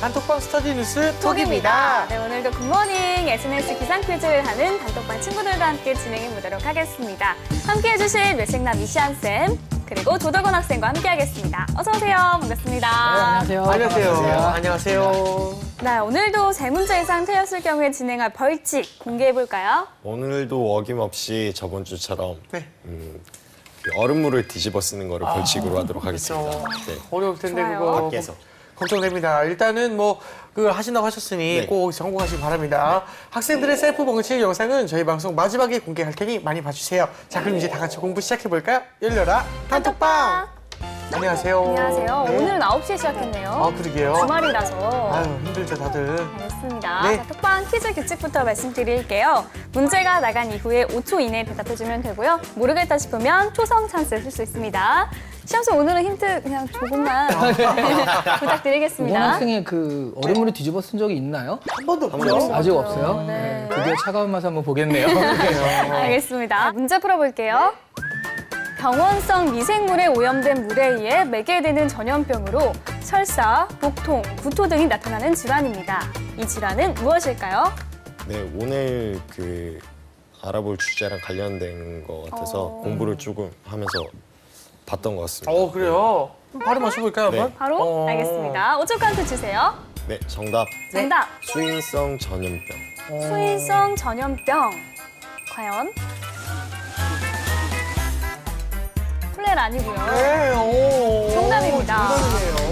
단톡방 스터디 뉴스 톡입니다. 네, 오늘도 굿모닝 SNS 기상 퀴즈를 하는 단톡방 친구들과 함께 진행해 보도록 하겠습니다. 함께 해주실 뇌생남 이시안쌤, 그리고 조덕원 학생과 함께 하겠습니다. 어서 오세요. 반갑습니다. 네, 안녕하세요. 안녕하세요. 안녕하세요. 네, 오늘도 세 문제 이상 틀렸을 경우에 진행할 벌칙 공개해 볼까요? 오늘도 어김없이 저번 주처럼 네. 그 얼음물을 뒤집어 쓰는 거를 벌칙으로 하도록 하겠습니다. 네. 어려울 텐데 좋아요. 그거 밖에서. 걱정됩니다. 일단은 뭐 그걸 하신다고 하셨으니 네. 꼭 성공하시기 바랍니다. 학생들의 셀프 벌칙 영상은 저희 방송 마지막에 공개할 테니 많이 봐주세요. 자, 그럼 이제 다 같이 공부 시작해 볼까요? 열려라 단톡방. 안녕하세요. 안녕하세요. 네. 오늘은 9시에 시작했네요. 아, 그러게요. 주말이라서. 아유, 힘들죠 다들. 알겠습니다. 네. 자, 톡방 퀴즈 규칙부터 말씀드릴게요. 문제가 나간 이후에 5초 이내에 대답해주면 되고요. 모르겠다 싶으면 초성 찬스 쓸 수 있습니다. 시험생 오늘은 힌트 그냥 조금만 부탁드리겠습니다. 이번 학생이 그 얼음물을 뒤집어 쓴 적이 있나요? 한 번도 한 번도 없죠? 아직 없어요? 네. 드디어 차가운 맛 한번 보겠네요. 알겠습니다. 문제 풀어볼게요. 병원성 미생물에 오염된 물에 의해 매개되는 전염병으로 설사, 복통, 구토 등이 나타나는 질환입니다. 이 질환은 무엇일까요? 네, 오늘 그 알아볼 주제랑 관련된 것 같아서 공부를 조금 하면서 봤던 것 같습니다. 그래요? 그럼 바로 맞춰볼까요, 네. 한번? 바로 알겠습니다. 5초 카운트 주세요. 네, 정답. 정답. 수인성 전염병. 수인성 전염병. 과연? 플레일 아니고요. 네, 오. 정답입니다. 정답이네요.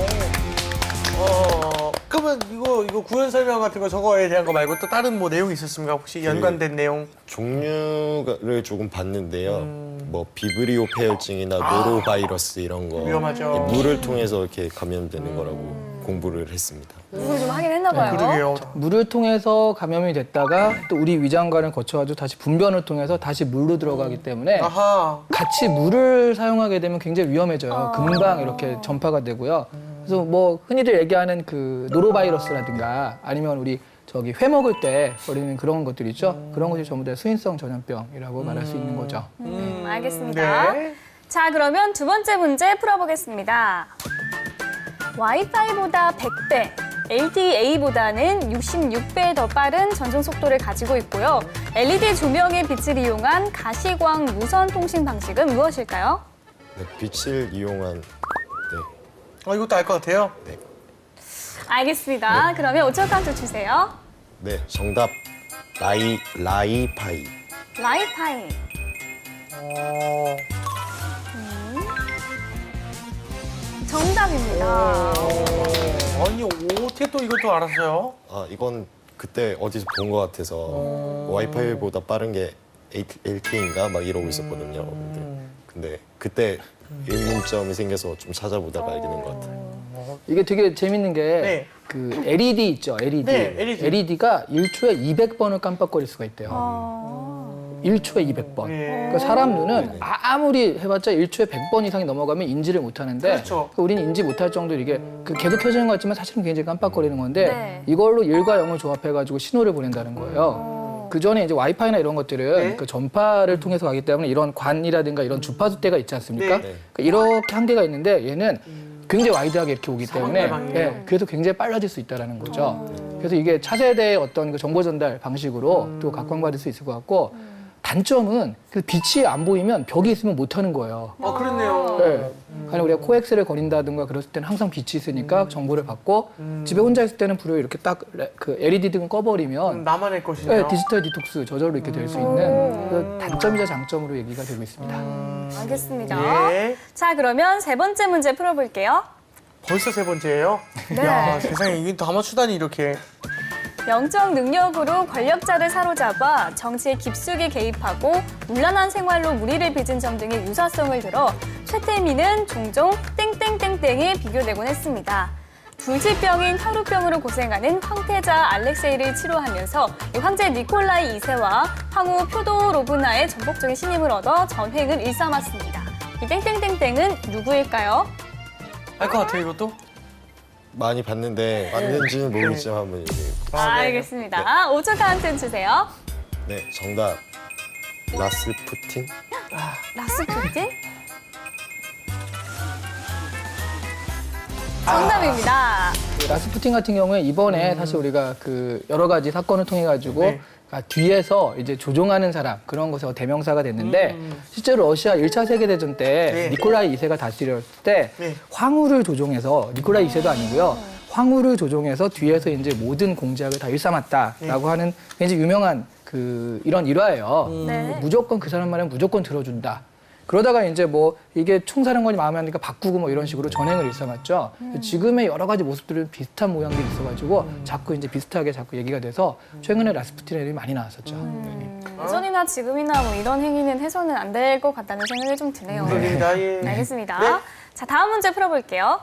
그러면 이거 구현 설명 같은 거 저거에 대한 거 말고 또 다른 뭐 내용이 있었습니까? 혹시 연관된 내용? 종류를 조금 봤는데요. 뭐 비브리오 폐혈증이나 노로바이러스 이런 거 위험하죠. 물을 통해서 이렇게 감염되는 거라고 공부를 했습니다. 공부를 좀 하긴 했나 봐요. 그러게요. 물을 통해서 감염이 됐다가 또 우리 위장관을 거쳐가지고 다시 분변을 통해서 다시 물로 들어가기 때문에 아하. 같이 물을 사용하게 되면 굉장히 위험해져요. 금방 이렇게 전파가 되고요. 그래서 뭐 흔히들 얘기하는 그 노로바이러스라든가 아니면 우리 저기 회 먹을 때 버리는 그런 것들 있죠. 그런 것이 전부 다 수인성 전염병이라고 말할 수 있는 거죠. 알겠습니다. 네. 자, 그러면 두 번째 문제 풀어보겠습니다. 와이파이보다 100배, LTE보다는 66배 더 빠른 전송 속도를 가지고 있고요. LED 조명의 빛을 이용한 가시광 무선 통신 방식은 무엇일까요? 네, 빛을 이용한 이것도 알 것 같아요. 알겠습니다. 그러면 5초 카운트 주세요. 네, 정답. 라이파이. 라이파이. 어, 정답입니다. 아니, 어떻게 또 이것도 알았어요? 아, 이건 그때 어디서 본 것 같아서 와이파이보다 빠른 게 LTE인가 막 이러고 있었거든요. 근데 그때 의문점이 생겨서 좀 찾아보다가 알게 된 것 같아요. 이게 되게 재밌는 게 네. 그 LED 있죠, LED. 네, LED. LED가 1초에 200번을 깜빡거릴 수가 있대요. 1초에 200번. 예. 그러니까 사람 눈은 아무리 해봤자 1초에 100번 이상이 넘어가면 인지를 못하는데 그렇죠. 우리는 인지 못할 정도로 이게 그 계속 켜지는 것 같지만 사실은 굉장히 깜빡거리는 건데 네. 이걸로 1과 0을 조합해가지고 신호를 보낸다는 거예요. 그 전에 이제 와이파이나 이런 것들은 네. 그 전파를 통해서 가기 때문에 이런 관이라든가 이런 주파수대가 있지 않습니까? 네. 그러니까 이렇게 한계가 있는데 얘는 굉장히 와이드하게 이렇게 오기 때문에 사방팔방이에요. 그래서 굉장히 빨라질 수 있다는 거죠. 그래서 이게 차세대의 어떤 그 정보 전달 방식으로 또 각광받을 수 있을 것 같고 단점은 그 빛이 안 보이면 벽이 있으면 못 하는 거예요. 그렇네요. 네. 아니 우리가 코엑스를 거린다든가 그랬을 때는 항상 빛이 있으니까 정보를 받고 집에 혼자 있을 때는 불을 이렇게 딱 그 LED 등을 꺼버리면 나만의 것이네요. 네, 디지털 디톡스 저절로 이렇게 될 수 있는 그 단점이자 장점으로 얘기가 되고 있습니다. 알겠습니다. 예. 자, 그러면 세 번째 문제 풀어볼게요. 벌써 세 번째예요? 네. 야, 세상에 이게 다 맞추다니 이렇게. 영적 능력으로 권력자를 사로잡아 정치에 깊숙이 개입하고 문란한 생활로 무리를 빚은 점 등의 유사성을 들어 최태민은 종종 땡땡땡땡에 비교되곤 했습니다. 불치병인 혈우병으로 고생하는 황태자 알렉세이를 치료하면서 이 황제 니콜라이 2세와 황후 표도로브나의 전폭적인 신임을 얻어 전횡을 일삼았습니다. 이 땡땡땡땡은 누구일까요? 알 것 같아요, 이것도? 많이 봤는데 맞는지는 모르겠지만 한번 얘기해. 알겠습니다. 5초 카운트 주세요. 네, 정답. 라스푸틴? 라스푸틴? 정답입니다. 라스푸틴 같은 경우에 이번에 사실 우리가 그 여러 가지 사건을 통해 가지고 네. 뒤에서 이제 조종하는 사람 그런 것에 대명사가 됐는데 실제로 러시아 1차 세계대전 때 네. 니콜라이 2세가 다스렸을 때 네. 황후를 조종해서 니콜라이 2세도 아니고요. 황후를 조종해서 뒤에서 이제 모든 공작을 다 일삼았다라고 하는 굉장히 유명한 그 이런 일화예요. 네. 무조건 그 사람 말은 무조건 들어준다. 그러다가 이제 뭐 이게 총사령관이 마음에 안 드니까 바꾸고 뭐 이런 식으로 전횡을 일삼았죠. 지금의 여러 가지 모습들은 비슷한 모양들이 있어가지고 자꾸 이제 비슷하게 자꾸 얘기가 돼서 최근에 라스푸틴의 이름이 많이 나왔었죠. 예전이나 지금이나 뭐 이런 행위는 해서는 안 될 것 같다는 생각이 좀 드네요. 그렇습니다. 예. 알겠습니다. 네. 자, 다음 문제 풀어볼게요.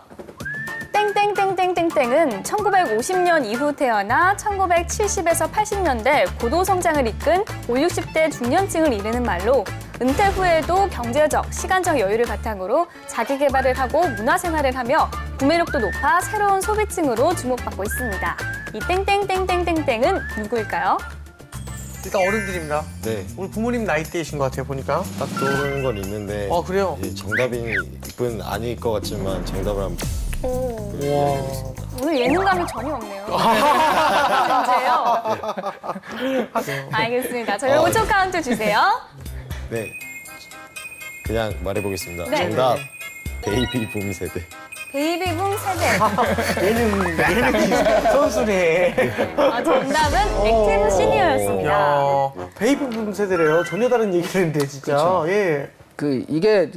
땡땡땡땡땡땡은 1950년 이후 태어나 1970에서 80년대 고도 성장을 이끈 5, 60대 중년층을 이르는 말로 은퇴 후에도 경제적, 시간적 여유를 바탕으로 자기 개발을 하고 문화생활을 하며 구매력도 높아 새로운 소비층으로 주목받고 있습니다. 이 땡땡땡땡땡땡은 누구일까요? 일단 어른들입니다. 네, 우리 부모님 나이대이신 것 같아요, 보니까. 딱 떠오르는 건 있는데 그래요? 이 정답은 아닐 것 같지만 정답을 한번 오, 와. 오늘 예능감이 전혀 없네요. 문제요. 알겠습니다. 저희 5초 카운트 주세요. 네, 그냥 말해보겠습니다. 네. 정답 베이비붐 세대. 베이비붐 세대. 예능 선수네. 정답은 액티브 시니어였습니다. 야, 베이비붐 세대래요. 전혀 다른 얘기인데 진짜. 그쵸. 예. 이게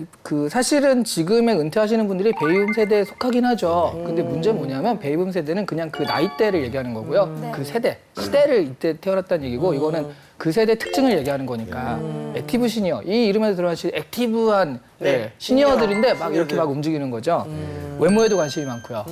사실은 지금의 은퇴하시는 분들이 베이붐 세대에 속하긴 하죠. 근데 문제는 뭐냐면 베이붐 세대는 그냥 그 나이대를 얘기하는 거고요. 네. 그 세대, 시대를 이때 태어났다는 얘기고 이거는 그 세대 특징을 얘기하는 거니까 액티브 시니어 이 이름에서 들어가신 액티브한 네. 시니어들인데 막 이렇게 시니어들. 막 움직이는 거죠. 외모에도 관심이 많고요.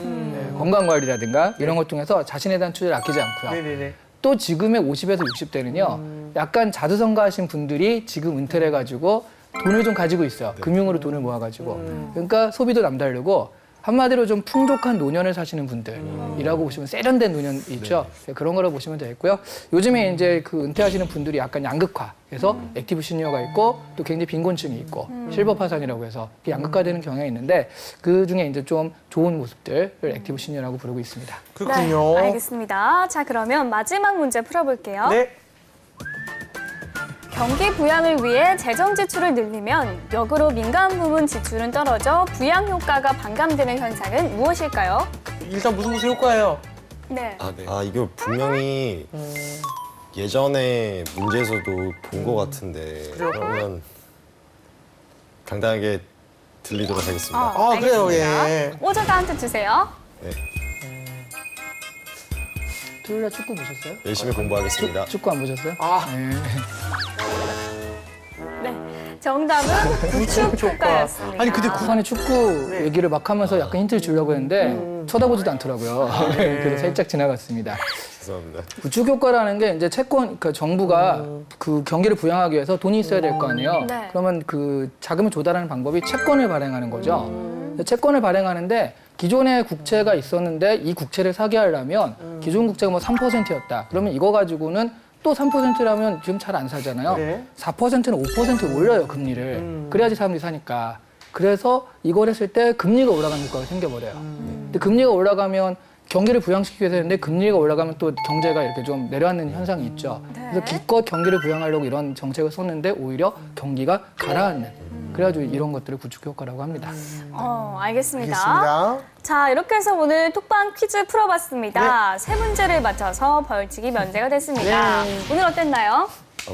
건강 관리라든가 이런 걸 통해서 자신에 대한 투자를 아끼지 않고요. 네네네. 또 지금의 50에서 60대는요, 약간 자두성가하신 분들이 지금 은퇴를 해가지고 돈을 좀 가지고 있어요. 금융으로 돈을 모아가지고. 그러니까 소비도 남다르고 한마디로 좀 풍족한 노년을 사시는 분들이라고 보시면 세련된 노년 있죠. 그런 거로 보시면 되겠고요. 요즘에 이제 그 은퇴하시는 분들이 약간 양극화해서 액티브 시니어가 있고 또 굉장히 빈곤층이 있고 실버 파산이라고 해서 양극화되는 경향이 있는데 그 중에 이제 좀 좋은 모습들을 액티브 시니어라고 부르고 있습니다. 그렇군요. 네, 알겠습니다. 자, 그러면 마지막 문제 풀어볼게요. 네. 경기 부양을 위해 재정 지출을 늘리면 역으로 민간 부문 지출은 떨어져 부양 효과가 반감되는 현상은 무엇일까요? 일단 무슨 효과예요? 네. 네. 이거 분명히 예전에 문제에서도 본 것 같은데 그러면 당당하게 들리도록 하겠습니다. 그래요, 알겠습니다. 예. 5초 카운트 주세요. 네, 토요일날 축구 보셨어요? 열심히 공부하겠습니다. 축구 안 보셨어요? 아. 네. 정답은 구축 효과였습니다. 아니, 근데 후반에 축구 네. 얘기를 막 하면서 약간 힌트를 주려고 했는데 쳐다보지도 않더라고요. 그래서 살짝 지나갔습니다. 죄송합니다. 구축 효과라는 게 이제 채권, 그러니까 정부가 그 경기를 부양하기 위해서 돈이 있어야 될 거 아니에요. 네. 그러면 그 자금을 조달하는 방법이 채권을 발행하는 거죠. 채권을 발행하는데 기존에 국채가 있었는데 이 국채를 사게 하려면 기존 국채가 뭐 3%였다. 그러면 이거 가지고는 또 3%라면 지금 잘 안 사잖아요. 네. 4%는 5% 올려요, 금리를. 그래야지 사람들이 사니까. 그래서 이걸 했을 때 금리가 올라가는 효과가 생겨버려요. 근데 금리가 올라가면 경기를 부양시키기 위해서 했는데 금리가 올라가면 또 경제가 이렇게 좀 내려앉는 현상이 있죠. 그래서 기껏 경기를 부양하려고 이런 정책을 썼는데 오히려 경기가 가라앉는. 그래가지고 이런 것들을 구축 효과라고 합니다. 알겠습니다. 알겠습니다. 자, 이렇게 해서 오늘 톡방 퀴즈 풀어봤습니다. 세 문제를 맞춰서 벌칙이 면제가 됐습니다. 오늘 어땠나요?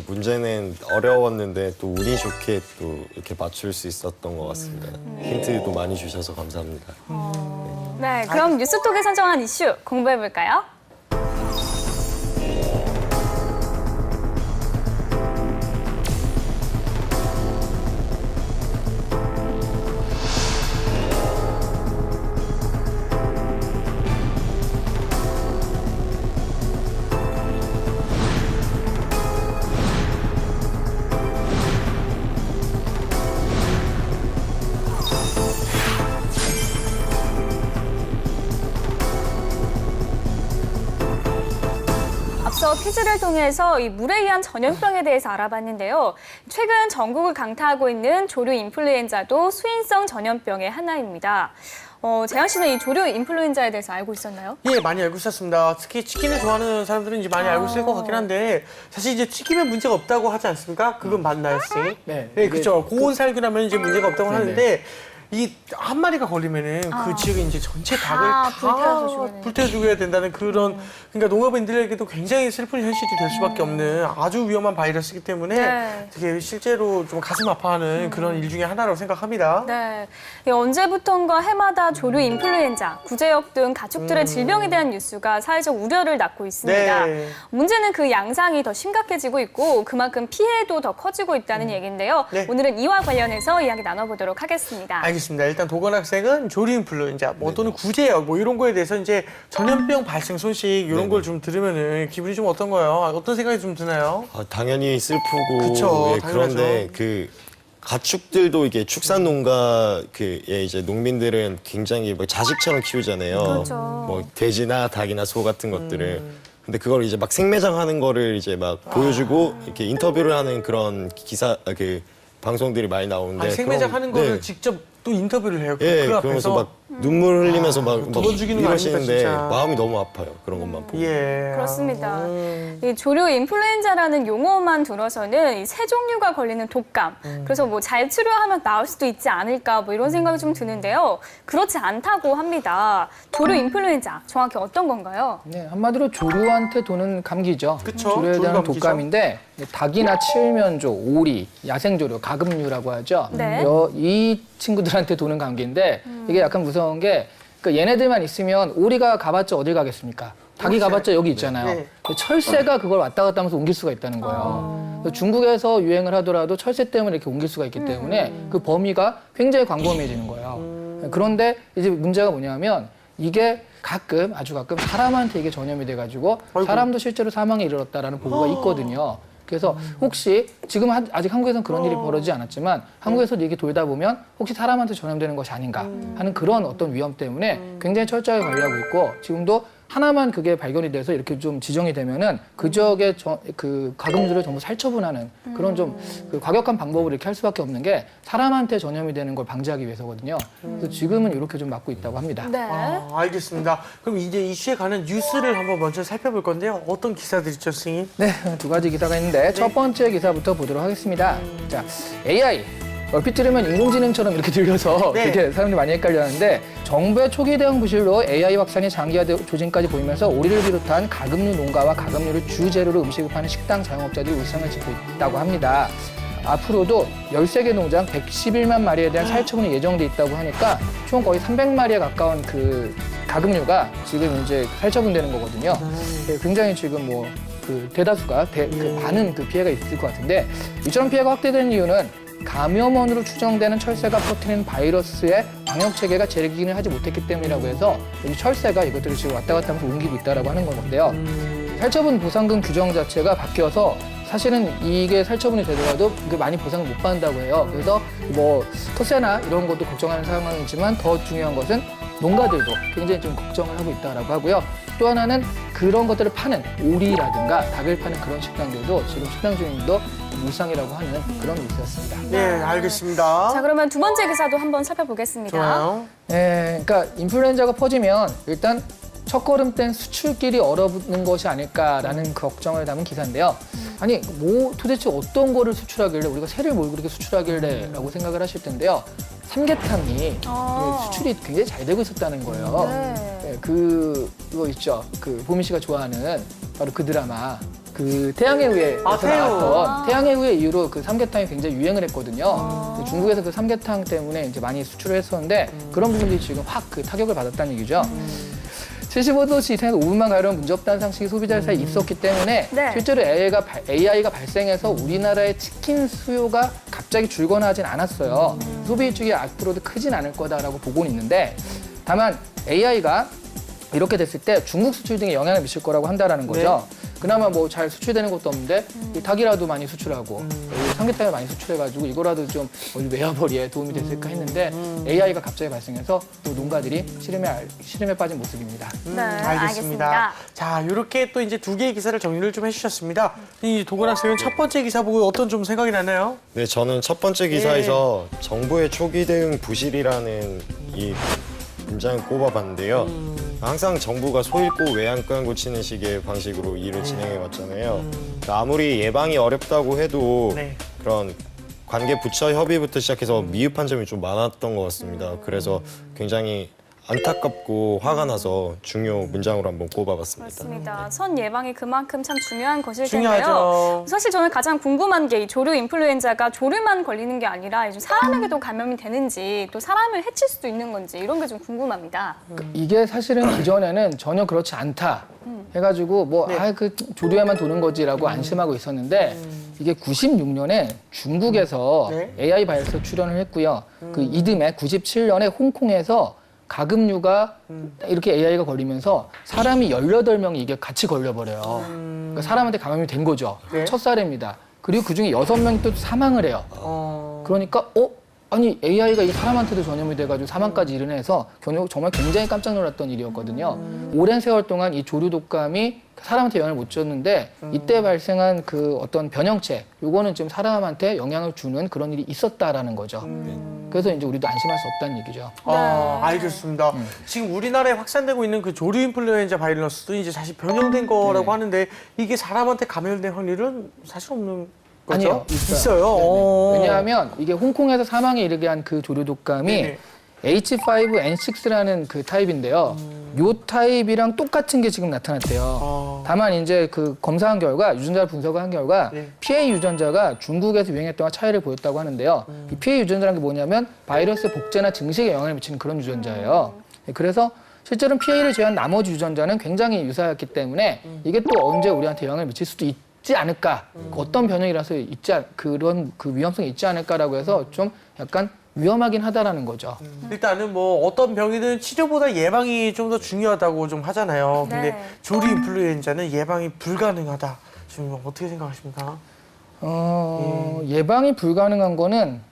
문제는 어려웠는데 또 운이 좋게 또 이렇게 맞출 수 있었던 것 같습니다. 힌트도 많이 주셔서 감사합니다. 네, 그럼 뉴스톡에 선정한 이슈 공부해볼까요? 앞서 퀴즈를 통해서 이 물에 의한 전염병에 대해서 알아봤는데요. 최근 전국을 강타하고 있는 조류 인플루엔자도 수인성 전염병의 하나입니다. 재현 씨는 이 조류 인플루엔자에 대해서 알고 있었나요? 예, 많이 알고 있었습니다. 특히 치킨을 좋아하는 사람들은 이제 많이 알고 있을 것 같긴 한데 사실 이제 튀기면 문제가 없다고 하지 않습니까? 그건 맞나요, 선생님? 네. 네, 그렇죠. 고온 살균하면 이제 문제가 없다고 네네. 하는데 이 한 마리가 걸리면은 그 지역에 이제 전체 닭을 다 다 불태워서 죽여야 되는. 불태워 죽여야 된다는 그런 그러니까 농업인들에게도 굉장히 슬픈 현실이 될 수밖에 없는 아주 위험한 바이러스이기 때문에 네. 되게 실제로 좀 가슴 아파하는 그런 일 중에 하나라고 생각합니다. 네. 언제부턴가 해마다 조류 인플루엔자, 구제역 등 가축들의 질병에 대한 뉴스가 사회적 우려를 낳고 있습니다. 네. 문제는 그 양상이 더 심각해지고 있고 그만큼 피해도 더 커지고 있다는 얘기인데요. 네. 오늘은 이와 관련해서 이야기 나눠보도록 하겠습니다. 알겠습니다. 일단 도건 학생은 조류 인플루엔자 뭐 또는 구제역 뭐 이런 거에 대해서 이제 전염병 발생 소식 이런 네네. 걸 좀 들으면은 기분이 좀 어떤가요? 어떤 생각이 좀 드나요? 당연히 슬프고 그쵸, 예, 당연하죠. 그런데 그 가축들도 이게 축산 농가 그에 이제 농민들은 굉장히 뭐 자식처럼 키우잖아요. 그렇죠. 뭐 돼지나 닭이나 소 같은 것들을. 근데 그걸 이제 막 생매장하는 거를 이제 막 보여주고 이렇게 인터뷰를 하는 그런 기사 그 방송들이 많이 나오는데 아니, 생매장 그런- 하는 거를 네. 직접 또 인터뷰를 해요. 예, 그 그러면서 앞에서. 막 눈물 흘리면서 막 두 번 죽이는 거 아닙니까, 이러시는데 진짜. 마음이 너무 아파요. 그런 것만 보고. 예. 그렇습니다. 이 조류 인플루엔자라는 용어만 들어서는 이 새 종류가 걸리는 독감. 그래서 뭐 잘 치료하면 나을 수도 있지 않을까 뭐 이런 생각이 좀 드는데요. 그렇지 않다고 합니다. 조류 인플루엔자 정확히 어떤 건가요? 네, 한마디로 조류한테 도는 감기죠. 그쵸, 조류에 대한 조류감기죠. 독감인데 닭이나 칠면조, 오리, 야생조류, 가금류라고 하죠. 네. 이 친구들한테 도는 감기인데 이게 약간 무서운 게 그러니까 얘네들만 있으면 오리가 가봤자 어딜 가겠습니까? 닭이 가봤자 여기 있잖아요. 네. 근데 철새가 그걸 왔다 갔다 하면서 옮길 수가 있다는 거예요. 그래서 중국에서 유행을 하더라도 철새 때문에 이렇게 옮길 수가 있기 때문에 그 범위가 굉장히 광범위해지는 거예요. 그런데 이제 문제가 뭐냐면 이게 가끔 아주 가끔 사람한테 이게 전염이 돼가지고 아이고. 사람도 실제로 사망에 이르렀다라는 보고가 있거든요. 그래서 혹시 지금 아직 한국에서는 그런 일이 벌어지지 않았지만 한국에서도 이게 돌다 보면 혹시 사람한테 전염되는 것이 아닌가 하는 그런 어떤 위험 때문에 굉장히 철저하게 관리하고 있고 지금도 하나만 그게 발견이 돼서 이렇게 좀 지정이 되면은 그 지역의 그 가금류를 전부 살처분하는 그런 좀 그 과격한 방법을 이렇게 할 수밖에 없는 게 사람한테 전염이 되는 걸 방지하기 위해서거든요. 그래서 지금은 이렇게 좀 막고 있다고 합니다. 네. 아, 알겠습니다. 그럼 이제 이슈에 관한 뉴스를 한번 먼저 살펴볼 건데요. 어떤 기사들이 있죠, 선생님? 네, 두 가지 기사가 있는데 첫 번째 기사부터 보도록 하겠습니다. 자, AI. 얼핏 들으면 인공지능처럼 이렇게 들려서 네. 되게 사람들이 많이 헷갈려하는데 정부의 초기 대응 부실로 AI 확산이 장기화 조짐까지 보이면서 오리를 비롯한 가금류 농가와 가금류를 주재료로 음식을 파는 식당 자영업자들이 울상을 짓고 있다고 합니다. 앞으로도 13개 농장 111만 마리에 대한 살처분이 예정돼 있다고 하니까 총 거의 300마리에 가까운 그 가금류가 지금 이제 살처분되는 거거든요. 네, 굉장히 지금 뭐 그 대다수가 그 많은 그 피해가 있을 것 같은데 이처럼 피해가 확대되는 이유는 감염원으로 추정되는 철새가 퍼뜨리는 바이러스의 방역 체계가 재기능을 하지 못했기 때문이라고 해서 이 철새가 이것들을 지금 왔다 갔다 하면서 옮기고 있다라고 하는 건데요. 살처분 보상금 규정 자체가 바뀌어서 사실은 이게 살처분이 되더라도 이게 많이 보상을 못 받는다고 해요. 그래서 뭐 토세나 이런 것도 걱정하는 상황이지만 더 중요한 것은 농가들도 굉장히 좀 걱정을 하고 있다라고 하고요. 또 하나는 그런 것들을 파는 오리라든가 닭을 파는 그런 식당들도 지금 식당 주인도 물상이라고 하는 그런 뉴스였습니다. 네, 알겠습니다. 자, 그러면 두 번째 기사도 한번 살펴보겠습니다. 좋아요. 네, 그러니까 인플루엔자가 퍼지면 일단 첫걸음 뗀 수출길이 얼어붙는 것이 아닐까라는 걱정을 담은 기사인데요. 아니, 뭐 도대체 어떤 거를 수출하길래 우리가 새를 뭘 그렇게 수출하길래라고 생각을 하실 텐데요. 삼계탕이 수출이 굉장히 잘 되고 있었다는 거예요. 네, 그거 있죠. 그 보미 씨가 좋아하는 바로 그 드라마. 그 태양의 후예에서 태우. 나왔던 태양의 후예 이후로 그 삼계탕이 굉장히 유행을 했거든요. 중국에서 그 삼계탕 때문에 이제 많이 수출을 했었는데 그런 부분들이 지금 확 그 타격을 받았다는 얘기죠. 75도씨 이상에서 5분만 가려면 문제없다는 상식이 소비자 사이에 있었기 때문에 네. 실제로 AI가 발생해서 우리나라의 치킨 수요가 갑자기 줄거나 하진 않았어요. 소비 위축이 앞으로도 크진 않을 거다라고 보고는 있는데 다만 AI가 이렇게 됐을 때 중국 수출 등에 영향을 미칠 거라고 한다라는 거죠. 그나마 뭐 잘 수출되는 것도 없는데 이 닭이라도 많이 수출하고 삼계탕을 많이 수출해가지고 이거라도 좀 외화벌이에 도움이 됐을까 했는데 AI가 갑자기 발생해서 또 농가들이 시름에 빠진 모습입니다. 알겠습니다. 자, 이렇게 또 이제 두 개의 기사를 정리를 좀 해주셨습니다. 이 도건 학생은 첫 번째 기사 보고 어떤 좀 생각이 나나요? 네, 저는 첫 번째 기사에서 정부의 초기 대응 부실이라는 이 문장을 꼽아봤는데요. 항상 정부가 소 잃고 외양간 고치는 식의 방식으로 일을 진행해 왔잖아요. 아무리 예방이 어렵다고 해도 네. 그런 관계 부처 협의부터 시작해서 미흡한 점이 좀 많았던 것 같습니다. 그래서 굉장히 안타깝고 화가 나서 중요 문장으로 한번 꼽아봤습니다. 맞습니다. 선 예방이 그만큼 참 중요한 것일 중요하죠. 텐데요. 사실 저는 가장 궁금한 게 이 조류 인플루엔자가 조류만 걸리는 게 아니라 요즘 사람에게도 감염이 되는지 또 사람을 해칠 수도 있는 건지 이런 게 좀 궁금합니다. 이게 사실은 기존에는 전혀 그렇지 않다 해가지고 뭐 네. 그 조류에만 도는 거지라고 안심하고 있었는데 이게 96년에 중국에서 네. AI 바이러스 출현을 했고요. 그 이듬해 97년에 홍콩에서 가금류가 이렇게 AI가 걸리면서 사람이 18명이 이게 같이 걸려버려요. 그러니까 사람한테 감염이 된 거죠. 네. 첫 사례입니다. 그리고 그중에 6명이 또 사망을 해요. 그러니까 아니 AI가 이 사람한테도 전염이 돼가지고 사망까지 이르내서 정말 굉장히 깜짝 놀랐던 일이었거든요. 오랜 세월 동안 이 조류 독감이 사람한테 영향을 못 줬는데 이때 발생한 그 어떤 변형체, 요거는 지금 사람한테 영향을 주는 그런 일이 있었다라는 거죠. 그래서 이제 우리도 안심할 수 없다는 얘기죠. 알겠습니다. 지금 우리나라에 확산되고 있는 그 조류 인플루엔자 바이러스도 이제 사실 변형된 거라고 하는데 이게 사람한테 감염될 확률은 사실 없는 거죠? 아니요, 있어요. 왜냐하면 이게 홍콩에서 사망에 이르게 한 그 조류 독감이 네네. H5N6라는 그 타입인데요. 요 타입이랑 똑같은 게 지금 나타났대요. 다만 이제 그 검사한 결과, 유전자를 분석을 한 결과 네. 피해 유전자가 중국에서 유행했던 차이를 보였다고 하는데요. 이 피해 유전자라는 게 뭐냐면 바이러스 복제나 증식에 영향을 미치는 그런 유전자예요. 그래서 실제로는 피해를 제외한 나머지 유전자는 굉장히 유사했기 때문에 이게 또 언제 우리한테 영향을 미칠 수도 있지 않을까. 어떤 변형이라서 그런 그 위험성이 있지 않을까라고 해서 좀 약간 위험하긴 하다라는 거죠. 일단은 뭐 어떤 병이든 치료보다 예방이 좀 더 중요하다고 좀 하잖아요. 근데 네. 조류 인플루엔자는 예방이 불가능하다. 지금 어떻게 생각하십니까? 예방이 불가능한 거는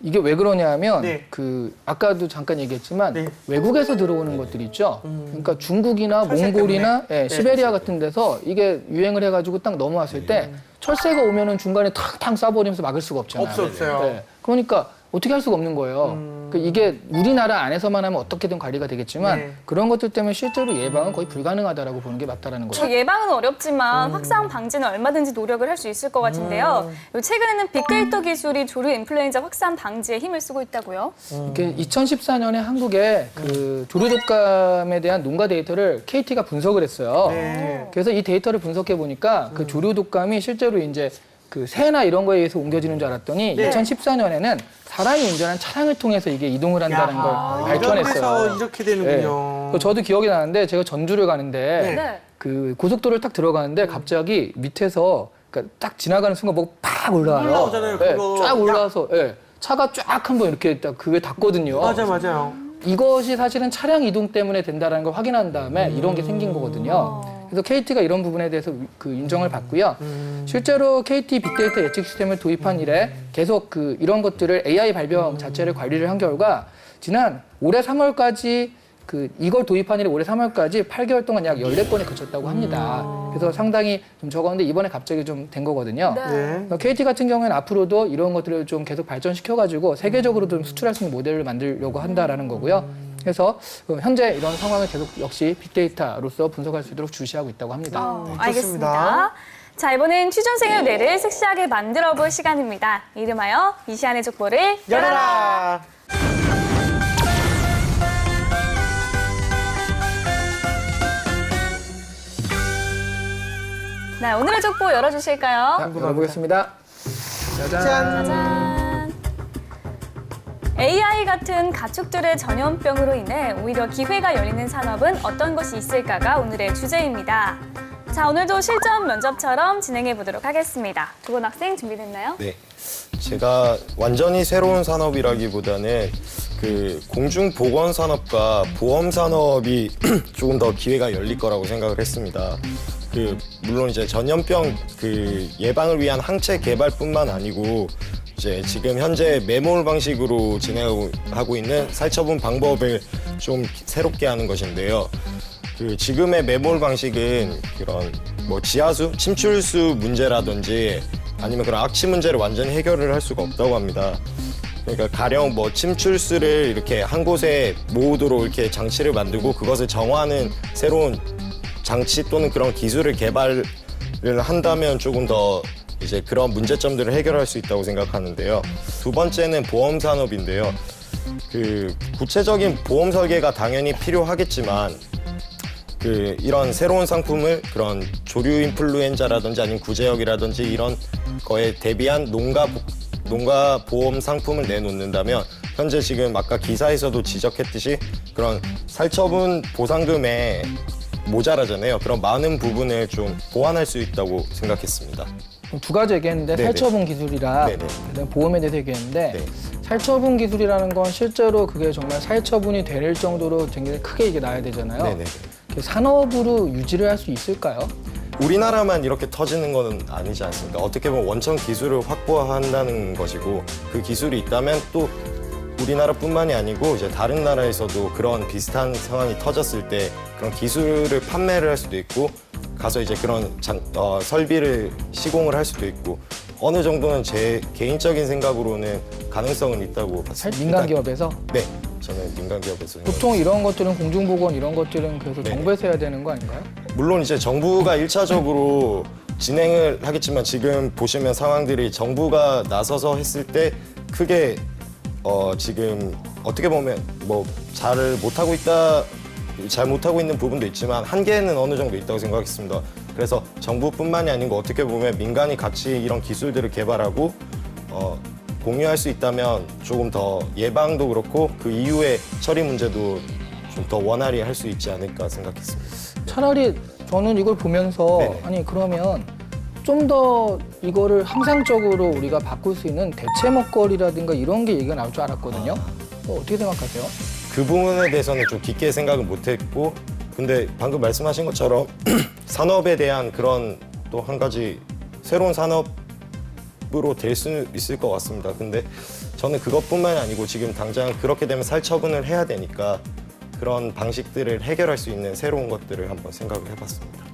이게 왜 그러냐면 네. 아까도 잠깐 얘기했지만 네. 외국에서 들어오는 것들 있죠. 그러니까 중국이나 철새 몽골이나 때문에. 네. 시베리아 같은 데서 이게 유행을 해가지고 딱 넘어왔을 때 철새가 오면은 중간에 탕탕 쏴버리면서 막을 수가 없잖아요. 없어요. 네. 그러니까 어떻게 할 수가 없는 거예요. 이게 우리나라 안에서만 하면 어떻게든 관리가 되겠지만 네. 그런 것들 때문에 실제로 예방은 거의 불가능하다라고 보는 게 맞다라는 거죠. 예방은 어렵지만 확산 방지는 얼마든지 노력을 할 수 있을 것 같은데요. 최근에는 빅데이터 기술이 조류 인플루엔자 확산 방지에 힘을 쓰고 있다고요? 이게 2014년에 한국에 그 조류 독감에 대한 농가 데이터를 KT가 분석을 했어요. 네. 그래서 이 데이터를 분석해 보니까 그 조류 독감이 실제로 이제 그 새나 이런 거에 의해서 옮겨지는 줄 알았더니 네. 2014년에는 사람이 운전한 차량을 통해서 이게 이동을 한다는 걸 발견했어요. 그래서 이렇게 되는군요. 그래서 저도 기억이 나는데 제가 전주를 가는데 네. 그 고속도로를 딱 들어가는데 갑자기 밑에서 그러니까 딱 지나가는 순간 뭐가 팍 올라와요. 올라오잖아요, 네, 그거. 쫙 올라와서 차가 쫙 한번 이렇게 딱 그게 닿거든요. 맞아요. 이것이 사실은 차량 이동 때문에 된다는 걸 확인한 다음에 이런 게 생긴 거거든요. 그래서 KT가 이런 부분에 대해서 그 인정을 받고요. 실제로 KT 빅데이터 예측 시스템을 도입한 이래 계속 이런 것들을 AI 발병 자체를 관리를 한 결과 지난 올해 3월까지 이걸 도입한 이래 올해 3월까지 8개월 동안 약 14건이 그쳤다고 합니다. 그래서 상당히 좀 적었는데 이번에 갑자기 좀 된 거거든요. 네. KT 같은 경우에는 앞으로도 이런 것들을 좀 계속 발전시켜가지고 세계적으로 좀 수출할 수 있는 모델을 만들려고 한다라는 거고요. 그래서 현재 이런 상황을 계속 역시 빅데이터로서 분석할 수 있도록 주시하고 있다고 합니다. 알겠습니다. 자, 이번엔 취준생의 뇌를 섹시하게 만들어볼 시간입니다. 이름하여 이시안의 족보를 열어라. 네, 오늘의 족보 열어주실까요? 자, 열어보겠습니다. 짜잔. 짜잔. AI 같은 가축들의 전염병으로 인해 오히려 기회가 열리는 산업은 어떤 것이 있을까가 오늘의 주제입니다. 자, 오늘도 실전 면접처럼 진행해 보도록 하겠습니다. 두 분 학생 준비됐나요? 네. 제가 완전히 새로운 산업이라기보다는 그 공중보건 산업과 보험 산업이 조금 더 기회가 열릴 거라고 생각을 했습니다. 물론 이제 전염병 예방을 위한 항체 개발뿐만 아니고 이제 지금 현재 매몰 방식으로 진행하고 있는 살처분 방법을 좀 새롭게 하는 것인데요. 지금의 매몰 방식은 그런 지하수, 침출수 문제라든지 아니면 그런 악취 문제를 완전히 해결을 할 수가 없다고 합니다. 그러니까 가령 뭐 침출수를 이렇게 한 곳에 모으도록 이렇게 장치를 만들고 그것을 정화하는 새로운 장치 또는 그런 기술을 개발을 한다면 조금 더 이제 그런 문제점들을 해결할 수 있다고 생각하는데요. 두 번째는 보험 산업인데요. 그 구체적인 보험 설계가 당연히 필요하겠지만 이런 새로운 상품을 그런 조류 인플루엔자라든지 아니면 구제역이라든지 이런 거에 대비한 농가 보험 상품을 내놓는다면 현재 지금 아까 기사에서도 지적했듯이 그런 살처분 보상금에 모자라잖아요. 그런 많은 부분을 좀 보완할 수 있다고 생각했습니다. 두 가지 얘기했는데 네네. 살처분 기술이랑 네네. 그다음에 보험에 대해서 얘기했는데 네. 살처분 기술이라는 건 실제로 그게 정말 살처분이 될 정도로 굉장히 크게 이게 나야 되잖아요. 네네. 산업으로 유지를 할 수 있을까요? 우리나라만 이렇게 터지는 건 아니지 않습니까? 어떻게 보면 원천 기술을 확보한다는 것이고 그 기술이 있다면 또 우리나라뿐만이 아니고 이제 다른 나라에서도 그런 비슷한 상황이 터졌을 때 그런 기술을 판매를 할 수도 있고 가서 이제 그런 설비를 시공을 할 수도 있고 어느 정도는 제 개인적인 생각으로는 가능성은 있다고 봤습니다. 민간 기업에서 네, 저는 민간 기업에서 보통 이런 것들은 공중보건 이런 것들은 그래서 네네. 정부에서 해야 되는 거 아닌가요? 물론 이제 정부가 1차적으로 진행을 하겠지만 지금 보시면 상황들이 정부가 나서서 했을 때 크게 지금 어떻게 보면 뭐 잘 못하고 있는 부분도 있지만 한계는 어느 정도 있다고 생각했습니다. 그래서 정부뿐만이 아니고 어떻게 보면 민간이 같이 이런 기술들을 개발하고 공유할 수 있다면 조금 더 예방도 그렇고 그 이후에 처리 문제도 좀 더 원활히 할 수 있지 않을까 생각했습니다. 차라리 저는 이걸 보면서 네네. 아니 그러면 좀 더 이거를 항상적으로 우리가 바꿀 수 있는 대체 먹거리라든가 이런 게 얘기가 나올 줄 알았거든요. 어떻게 생각하세요? 그 부분에 대해서는 좀 깊게 생각을 못했고 근데 방금 말씀하신 것처럼 산업에 대한 그런 또 한 가지 새로운 산업으로 될 수 있을 것 같습니다. 근데 저는 그것뿐만이 아니고 지금 당장 그렇게 되면 살처분을 해야 되니까 그런 방식들을 해결할 수 있는 새로운 것들을 한번 생각을 해봤습니다.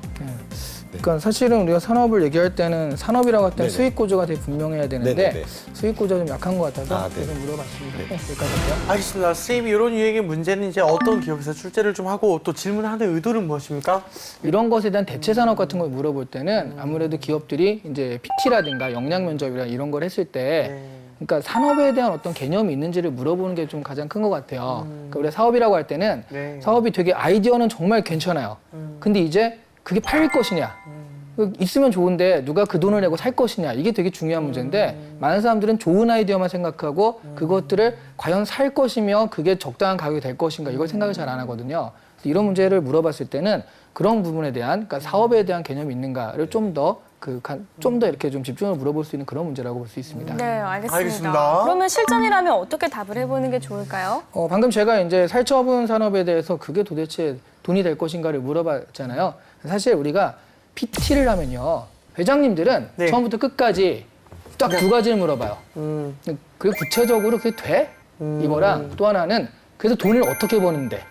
그러니까 사실은 우리가 산업을 얘기할 때는 산업이라고 할 때는 네네. 수익 구조가 되게 분명해야 되는데 네네네. 수익 구조가 좀 약한 것 같아서 아, 그래서 네네. 물어봤습니다. 네. 여기까지요. 알겠습니다. 선생님이 이런 유형의 문제는 이제 어떤 기업에서 출제를 좀 하고 또 질문하는 의도는 무엇입니까? 이런 것에 대한 대체 산업 같은 걸 물어볼 때는 아무래도 기업들이 이제 PT라든가 영양 면접이나 이런 걸 했을 때 그러니까 산업에 대한 어떤 개념이 있는지를 물어보는 게 좀 가장 큰 것 같아요. 그러니까 우리가 사업이라고 할 때는 네. 사업이 되게 아이디어는 정말 괜찮아요. 근데 이제 그게 팔릴 것이냐. 있으면 좋은데 누가 그 돈을 내고 살 것이냐. 이게 되게 중요한 문제인데 많은 사람들은 좋은 아이디어만 생각하고 그것들을 과연 살 것이며 그게 적당한 가격이 될 것인가 이걸 생각을 잘 안 하거든요. 그래서 이런 문제를 물어봤을 때는 그런 부분에 대한 그러니까 사업에 대한 개념이 있는가를 좀 더 이렇게 좀 집중을 물어볼 수 있는 그런 문제라고 볼 수 있습니다. 네, 알겠습니다. 알겠습니다. 그러면 실전이라면 어떻게 답을 해보는 게 좋을까요? 방금 제가 이제 살처분 산업에 대해서 그게 도대체 돈이 될 것인가를 물어봤잖아요. 사실 우리가 PT를 하면요. 회장님들은 네. 처음부터 끝까지 딱 두 가지를 물어봐요. 그리고 구체적으로 그게 돼? 이거랑 또 하나는 그래서 돈을 어떻게 버는데?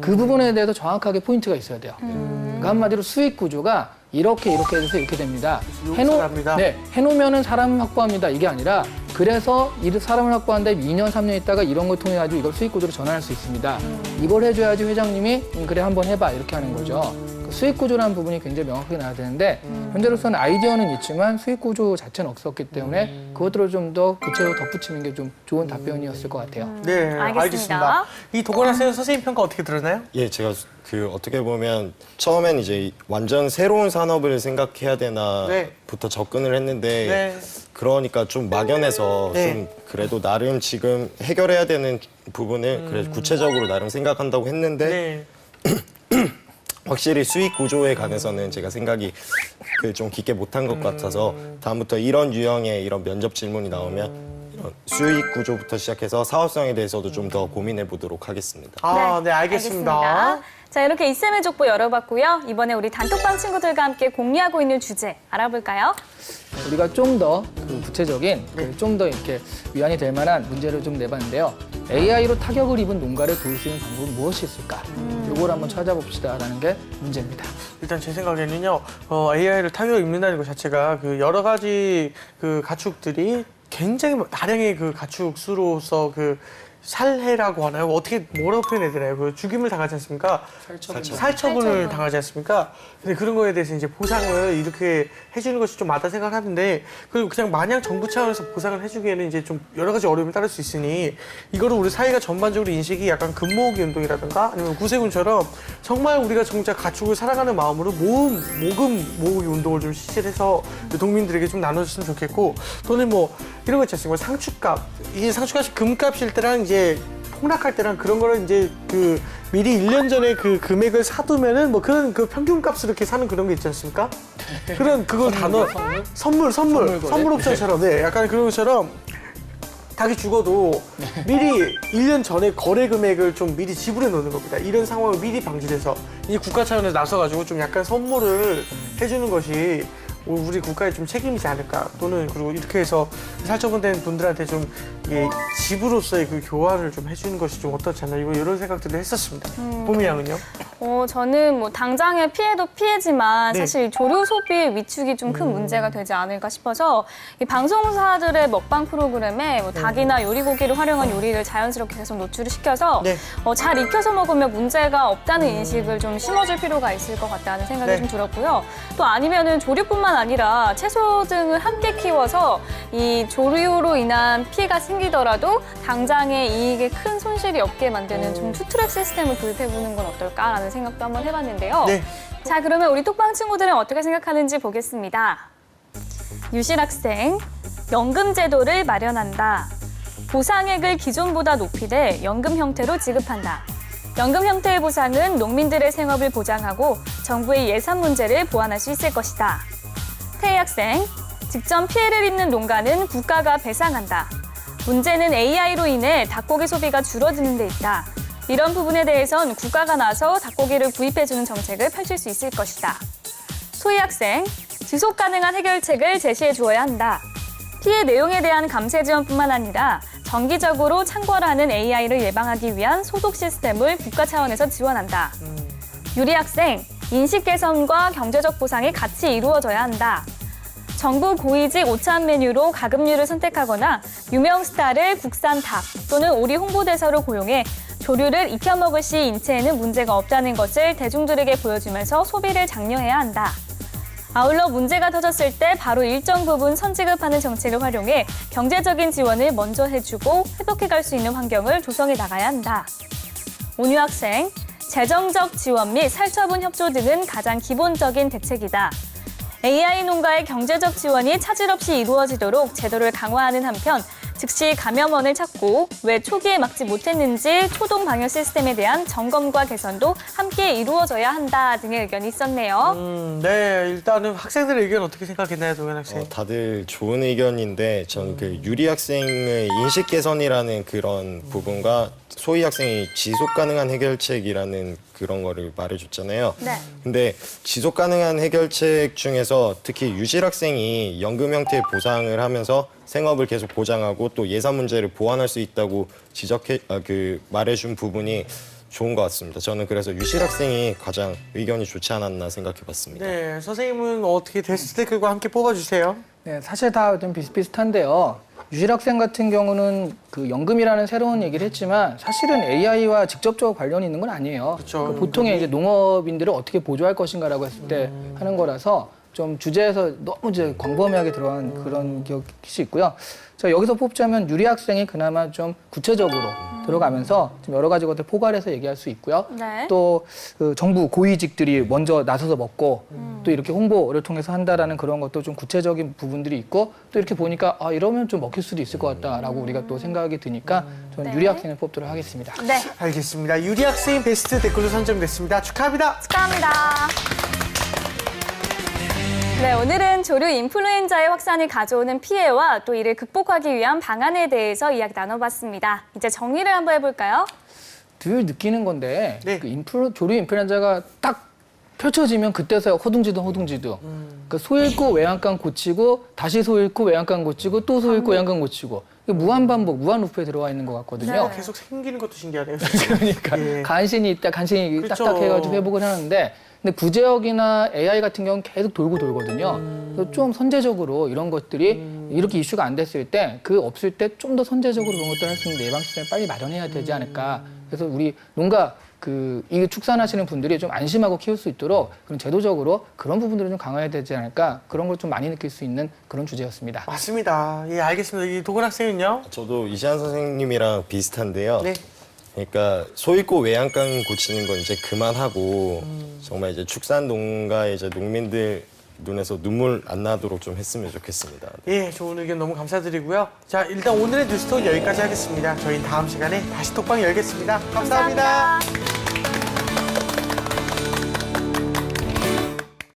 그 부분에 대해서 정확하게 포인트가 있어야 돼요. 그러니까 한마디로 수익 구조가 이렇게 해서 이렇게 됩니다. 사람이다. 해놓으면은 사람을 확보합니다. 이게 아니라 그래서 이 사람을 확보한 다음에 2년, 3년 있다가 이런 걸 통해 가지고 이걸 수익 구조로 전환할 수 있습니다. 이걸 해줘야지 회장님이 그래 한번 해봐 이렇게 하는 거죠. 그 수익 구조라는 부분이 굉장히 명확하게 나야 되는데 현재로서는 아이디어는 있지만 수익 구조 자체는 없었기 때문에 그것들을 좀 더 구체적으로 덧붙이는 게 좀 좋은 답변이었을 것 같아요. 네, 알겠습니다. 알겠습니다. 이 도건아 선생님 평가 어떻게 들었나요? 예, 제가 어떻게 보면 처음엔 이제 완전 새로운 산업을 생각해야 되나부터 접근을 했는데 네. 그러니까 좀 막연해서 네. 좀 그래도 나름 지금 해결해야 되는 부분을 그래도 구체적으로 나름 생각한다고 했는데 네. 확실히 수익 구조에 관해서는 제가 생각이 좀 깊게 못한 것 같아서 다음부터 이런 유형의 이런 면접 질문이 나오면 이런 수익 구조부터 시작해서 사업성에 대해서도 좀 더 고민해 보도록 하겠습니다. 네, 알겠습니다. 자, 이렇게 이쌤의 족보 열어봤고요. 이번에 우리 단톡방 친구들과 함께 공유하고 있는 주제 알아볼까요? 우리가 좀 더 구체적인 좀 더 이렇게 위안이 될 만한 문제를 좀 내봤는데요. AI로 타격을 입은 농가를 도울 수 있는 방법은 무엇이 있을까? 이걸 한번 찾아봅시다라는 게 문제입니다. 일단 제 생각에는요, AI를 타격을 입는다는 것 자체가 그 여러 가지 그 가축들이 굉장히 다량의 그 가축 수로서 그 살해라고 하나요? 어떻게 뭐라고 표현해야 되나요? 그 죽임을 당하지 않습니까? 살처분을 당하지 않습니까? 근데 그런 거에 대해서 이제 보상을 이렇게 해주는 것이 좀 맞다 생각하는데 그리고 그냥 마냥 정부 차원에서 보상을 해주기에는 이제 좀 여러 가지 어려움이 따를 수 있으니 이거를 우리 사회가 전반적으로 인식이 약간 금모으기 운동이라든가 아니면 구세군처럼 정말 우리가 정작 가축을 사랑하는 마음으로 모금 모으기 운동을 좀 실시해서 농민들에게 좀 나눠줬으면 좋겠고 또는 뭐 이런 거 있지 않습니까? 상추값 이게 상추값이 금값일 때랑 이제 폭락할 때랑 그런 거를 이제 그 미리 1년 전에 그 금액을 사두면은 뭐 그런 그 평균값으로 이렇게 사는 그런 게 있지 않습니까? 그런 그걸 다 넣어 선물 옵션처럼 네 약간 그런 것처럼 닭이 죽어도 미리 1년 전에 거래 금액을 좀 미리 지불해 놓는 겁니다. 이런 상황을 미리 방지해서 이제 국가 차원에서 나서가지고 좀 약간 선물을 해주는 것이 우리 국가의 좀 책임이지 않을까 또는 그리고 이렇게 해서 살처분된 분들한테 좀 이게 집으로서의 그 교환을 좀 해주는 것이 좀 어떻지 않나 이런 생각들을 했었습니다. 봄이 양은요? 저는 뭐 당장의 피해도 피해지만 네. 사실 조류 소비의 위축이 좀 큰 문제가 되지 않을까 싶어서 이 방송사들의 먹방 프로그램에 뭐 닭이나 요리고기를 활용한 요리를 자연스럽게 계속 노출을 시켜서 네. 잘 익혀서 먹으면 문제가 없다는 인식을 좀 심어줄 필요가 있을 것 같다는 생각이 네. 좀 들었고요. 또 아니면은 조류뿐만 아니라 채소 등을 함께 키워서 이 조류로 인한 피해가 생기더라도 당장의 이익에 큰 손실이 없게 만드는 좀 투트랙 시스템을 도입해보는 건 어떨까라는 생각도 한번 해봤는데요. 네. 자, 그러면 우리 톡방 친구들은 어떻게 생각하는지 보겠습니다. 유실 학생, 연금 제도를 마련한다. 보상액을 기존보다 높이되 연금 형태로 지급한다. 연금 형태의 보상은 농민들의 생업을 보장하고 정부의 예산 문제를 보완할 수 있을 것이다. 태희 학생, 직접 피해를 입는 농가는 국가가 배상한다. 문제는 AI로 인해 닭고기 소비가 줄어드는 데 있다. 이런 부분에 대해선 국가가 나서 닭고기를 구입해주는 정책을 펼칠 수 있을 것이다. 소희 학생, 지속 가능한 해결책을 제시해 주어야 한다. 피해 내용에 대한 감세 지원뿐만 아니라 정기적으로 창궐하는 AI를 예방하기 위한 소독 시스템을 국가 차원에서 지원한다. 유리 학생, 인식 개선과 경제적 보상이 같이 이루어져야 한다. 정부 고위직 오찬 메뉴로 가금류를 선택하거나 유명 스타를 국산 닭 또는 오리 홍보대사로 고용해 조류를 익혀 먹을 시 인체에는 문제가 없다는 것을 대중들에게 보여주면서 소비를 장려해야 한다. 아울러 문제가 터졌을 때 바로 일정 부분 선지급하는 정책을 활용해 경제적인 지원을 먼저 해주고 회복해갈 수 있는 환경을 조성해 나가야 한다. 온유 학생, 재정적 지원 및 살처분 협조 등은 가장 기본적인 대책이다. AI 농가의 경제적 지원이 차질 없이 이루어지도록 제도를 강화하는 한편 즉시 감염원을 찾고 왜 초기에 막지 못했는지 초동 방역 시스템에 대한 점검과 개선도 함께 이루어져야 한다 등의 의견이 있었네요. 네, 일단은 학생들의 의견 어떻게 생각했나요, 동현 학생? 다들 좋은 의견인데 전 그 유리 학생의 인식 개선이라는 그런 부분과 소희 학생이 지속 가능한 해결책이라는 그런 거를 말해줬잖아요. 네. 근데 지속 가능한 해결책 중에서 특히 유실 학생이 연금 형태의 보상을 하면서 생업을 계속 보장하고 또 예산 문제를 보완할 수 있다고 말해준 부분이 좋은 것 같습니다. 저는 그래서 유실 학생이 가장 의견이 좋지 않았나 생각해봤습니다. 네, 선생님은 어떻게 데스댓글과 함께 뽑아주세요. 네, 사실 다 좀 비슷비슷한데요. 유실 학생 같은 경우는 그 연금이라는 새로운 얘기를 했지만 사실은 AI와 직접적으로 관련이 있는 건 아니에요. 그렇죠. 보통의 이제 농업인들을 어떻게 보조할 것인가라고 했을 때 하는 거라서 좀 주제에서 너무 이제 광범위하게 들어간 그런 기억이 있고요. 자, 여기서 뽑자면 유리 학생이 그나마 좀 구체적으로 들어가면서 좀 여러 가지 것들 포괄해서 얘기할 수 있고요. 네. 또 그 정부 고위직들이 먼저 나서서 먹고 또 이렇게 홍보를 통해서 한다라는 그런 것도 좀 구체적인 부분들이 있고 또 이렇게 보니까 이러면 좀 먹힐 수도 있을 것 같다라고 우리가 또 생각이 드니까 저는 네. 유리 학생을 뽑도록 하겠습니다. 네, 알겠습니다. 유리 학생 베스트 댓글로 선정됐습니다. 축하합니다. 축하합니다. 네, 오늘은 조류 인플루엔자의 확산이 가져오는 피해와 또 이를 극복하기 위한 방안에 대해서 이야기 나눠봤습니다. 이제 정리를 한번 해볼까요? 늘 느끼는 건데 네. 그 조류 인플루엔자가 딱 펼쳐지면 그때서야 허둥지둥. 그 소 잃고 외양간 고치고 다시 소 잃고 외양간 고치고 또 소 잃고 외양간 고치고 무한 반복, 무한 루프에 들어와 있는 것 같거든요. 네. 계속 생기는 것도 신기하네요. 그러니까 예. 간신히 있다 간신히 그렇죠. 딱딱해가지고 회복을 하는데 근데 구제역이나 AI 같은 경우는 계속 돌고 돌거든요. 그래서 좀 선제적으로 이런 것들이 이렇게 이슈가 안 됐을 때 그 없을 때 좀 더 선제적으로 그런 것들을 할 수 있는 예방 시스템을 빨리 마련해야 되지 않을까. 그래서 우리 농가 이 축산하시는 분들이 좀 안심하고 키울 수 있도록 그런 제도적으로 그런 부분들을 좀 강화해야 되지 않을까. 그런 걸 좀 많이 느낄 수 있는 그런 주제였습니다. 맞습니다. 예, 알겠습니다. 이 도건 학생은요? 저도 이시안 선생님이랑 비슷한데요. 네. 그러니까 소잃고 외양간 고치는 건 이제 그만하고 정말 이제 축산 농가의 이제 농민들 눈에서 눈물 안 나도록 좀 했으면 좋겠습니다. 예, 좋은 의견 너무 감사드리고요. 자, 일단 오늘의 뉴스톡 여기까지 하겠습니다. 저희 다음 시간에 다시 톡방 열겠습니다 감사합니다.